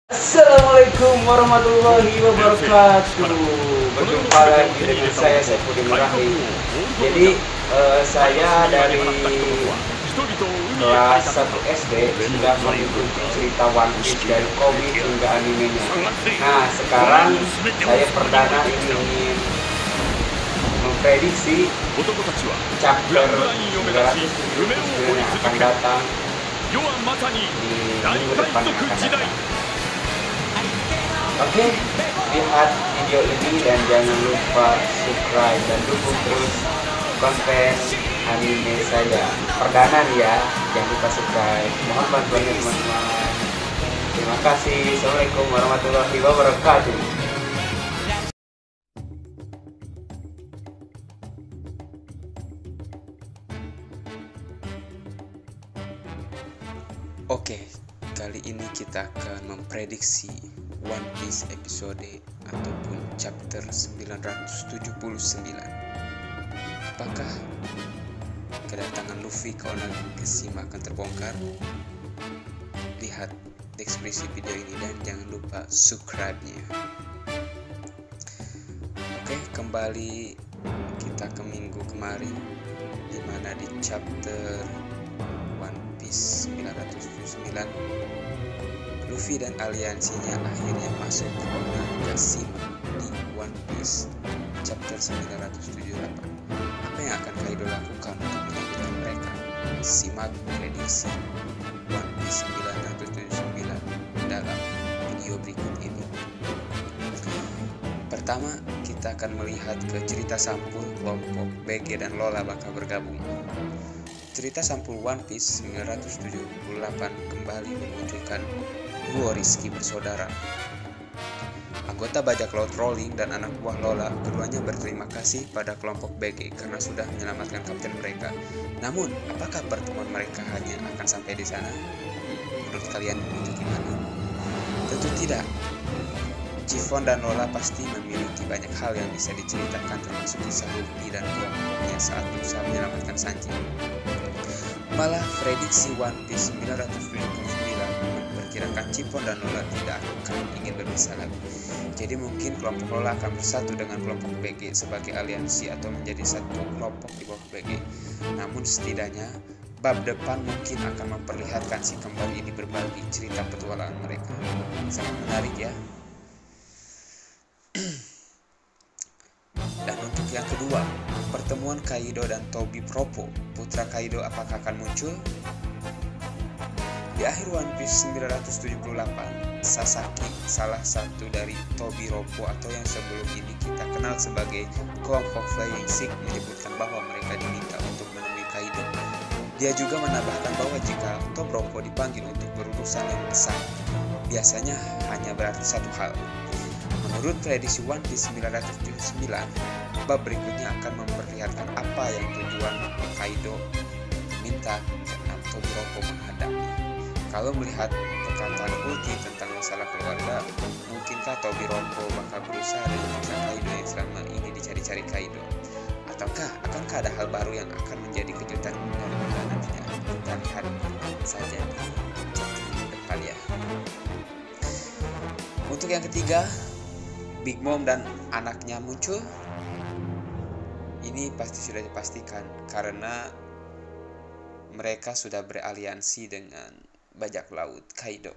Assalamualaikum warahmatullahi wabarakatuh. Berjumpa lagi dengan saya Saifuddin Rahim. Jadi saya dari kelas 1 SD sudah mengikuti cerita One Piece dari komik hingga animenya. Nah, sekarang saya perdana ingin memprediksi chapter 979 yang akan datang di minggu depan yang akan datang. Oke, lihat video ini dan jangan lupa subscribe dan dukung terus konten anime saya. Perdana nih ya, jangan lupa subscribe. Mohon bantuannya teman-teman. Terima kasih. Assalamualaikum warahmatullahi wabarakatuh. Oke, kali ini kita akan memprediksi One Piece episode ataupun chapter 979. Apakah kedatangan Luffy ke Onigashima akan terbongkar? Lihat deskripsi video ini dan jangan lupa subscribe-nya. Oke, kembali kita ke minggu kemarin, dimana di chapter One Piece 979 Luffy dan aliansinya akhirnya masuk ke Onigashima di One Piece chapter 978. Apa yang akan Kaido lakukan untuk menyelamatkan mereka? Simak prediksi One Piece 979 dalam video berikut ini. Pertama, kita akan melihat ke cerita sampul kelompok BG dan Lola bakal bergabung. Cerita sampul One Piece 978 kembali memunculkan duo Rizky bersaudara. Anggota bajak laut Rolling dan anak buah Lola keduanya berterima kasih pada kelompok BG karena sudah menyelamatkan kapten mereka. Namun, apakah pertemuan mereka hanya akan sampai di sana? Menurut kalian itu gimana? Tentu tidak. Chiffon dan Lola pasti memiliki banyak hal yang bisa diceritakan, termasuk kisah Luffy dan kelompoknya saat berusaha menyelamatkan Sanji. Malah prediksi One Piece 979 memperkirakan Chiffon dan Lola tidak akan ingin berpisah lagi. Jadi mungkin kelompok Lola akan bersatu dengan kelompok BG sebagai aliansi atau menjadi satu kelompok di bawah BG. Namun setidaknya bab depan mungkin akan memperlihatkan si kembar ini berbagi cerita petualangan mereka. Sangat menarik ya. Dan untuk yang kedua, pertemuan Kaido dan Tobi Propo, putra Kaido, apakah akan muncul? Di akhir One Piece 978, Sasaki, salah satu dari Tobi Propo atau yang sebelum ini kita kenal sebagai kelompok Flying Six, menyebutkan bahwa mereka diminta untuk menemui Kaido. Dia juga menambahkan bahwa jika Tobi Propo dipanggil untuk berurusan yang besar, biasanya hanya berarti satu hal. Menurut prediksi One Piece 979, bab berikutnya akan memperlihatkan apa yang tujuan Kaido minta ke Tobi Propo menghadapnya. Kalau melihat perkataan Ulti tentang masalah keluarga, mungkinkah Tobi Propo bakal berusaha dengan putra Kaido yang selama ini dicari-cari Kaido? Ataukah akankah ada hal baru yang akan menjadi kejutan nantinya? Kita lihat saja di chapter depan ya. Untuk yang ketiga, Big Mom dan anaknya muncul. Ini pasti sudah dipastikan karena mereka sudah beraliansi dengan bajak laut Kaido.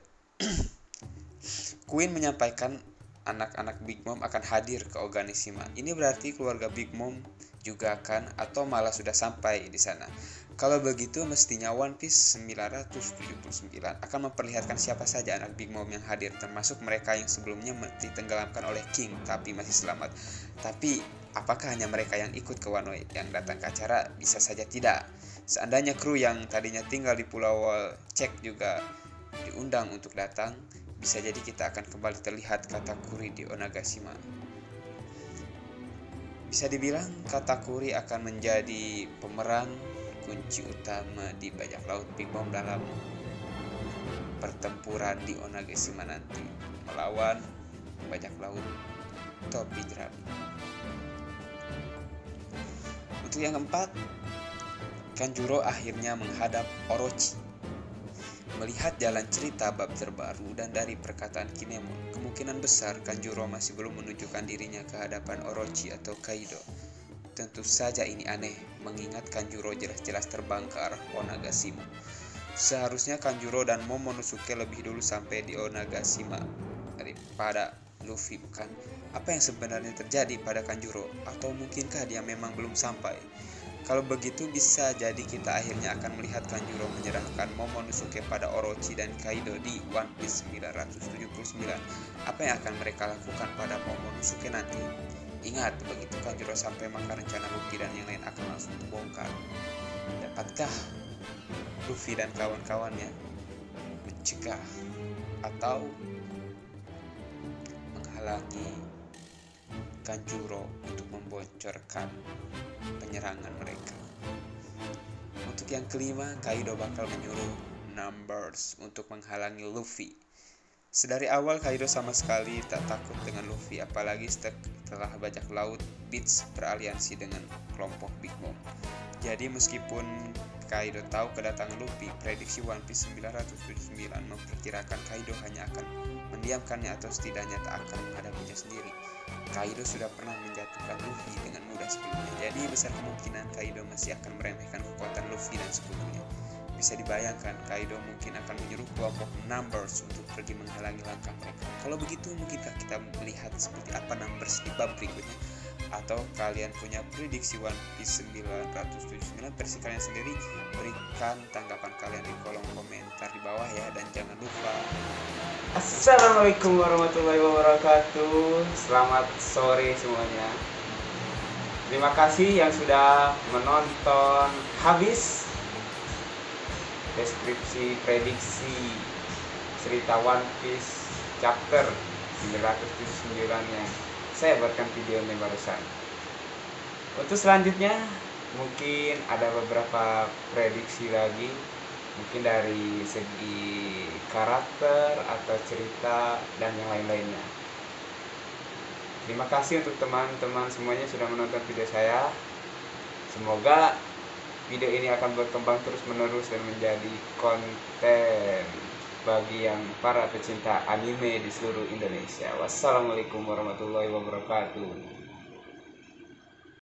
Queen menyampaikan anak-anak Big Mom akan hadir ke Onigashima. Ini berarti keluarga Big Mom juga akan atau malah sudah sampai di sana. Kalau begitu mestinya One Piece 979 akan memperlihatkan siapa saja anak Big Mom yang hadir, termasuk mereka yang sebelumnya ditenggelamkan oleh King tapi masih selamat. Tapi apakah hanya mereka yang ikut ke Wano yang datang ke acara? Bisa saja tidak. Seandainya kru yang tadinya tinggal di Pulau Cek juga diundang untuk datang, bisa jadi kita akan kembali terlihat Katakuri di Onigashima. Bisa dibilang Katakuri akan menjadi pemeran kunci utama di bajak laut Big Mom dalam pertempuran di Onigashima nanti melawan bajak laut Tobi Jerami. Untuk yang keempat, Kanjuro akhirnya menghadap Orochi. Melihat jalan cerita bab terbaru dan dari perkataan Kinemon, kemungkinan besar Kanjuro masih belum menunjukkan dirinya ke hadapan Orochi atau Kaido. Tentu saja ini aneh, mengingat Kanjuro jelas-jelas terbang ke arah Onagashima. Seharusnya Kanjuro dan Momonosuke lebih dulu sampai di Onagashima daripada Luffy, bukan? Apa yang sebenarnya terjadi pada Kanjuro? Atau mungkinkah dia memang belum sampai? Kalau begitu bisa jadi kita akhirnya akan melihat Kanjuro menyerahkan Momonosuke pada Orochi dan Kaido di One Piece 979. Apa yang akan mereka lakukan pada Momonosuke nanti? Ingat, begitu Kanjuro sampai maka rencana Luffy dan yang lain akan langsung terbongkar. Dapatkah Luffy dan kawan-kawannya mencegah atau menghalangi Kanjuro untuk membocorkan penyerangan mereka? Untuk yang kelima, Kaido bakal menyuruh Numbers untuk menghalangi Luffy. Sedari awal Kaido sama sekali tak takut dengan Luffy, apalagi setelah bajak laut Beach beraliansi dengan kelompok Big Mom. Jadi meskipun Kaido tahu kedatangan Luffy, prediksi One Piece 979 memperkirakan Kaido hanya akan mendiamkannya atau setidaknya tak akan menghadapinya sendiri. Kaido sudah pernah menjatuhkan Luffy dengan mudah sebelumnya, jadi besar kemungkinan Kaido masih akan meremehkan kekuatan Luffy dan sekutunya. Bisa dibayangkan, Kaido mungkin akan menyuruh kelompok Numbers untuk pergi menghalangi langkah mereka. Kalau begitu, mungkinkah kita melihat seperti apa Numbers di bab berikutnya? Atau kalian punya prediksi One Piece 979 versi kalian sendiri? Berikan tanggapan kalian di kolom komentar di bawah ya, dan jangan lupa. Assalamualaikum warahmatullahi wabarakatuh. Selamat sore semuanya. Terima kasih yang sudah menonton habis deskripsi prediksi cerita One Piece chapter 979-nya saya buatkan videonya barusan. Untuk selanjutnya mungkin ada beberapa prediksi lagi, mungkin dari segi karakter atau cerita dan yang lain-lainnya. Terima kasih untuk teman-teman semuanya sudah menonton video saya. Semoga video ini akan berkembang terus-menerus dan menjadi konten bagi yang para pecinta anime di seluruh Indonesia. Wassalamualaikum warahmatullahi wabarakatuh.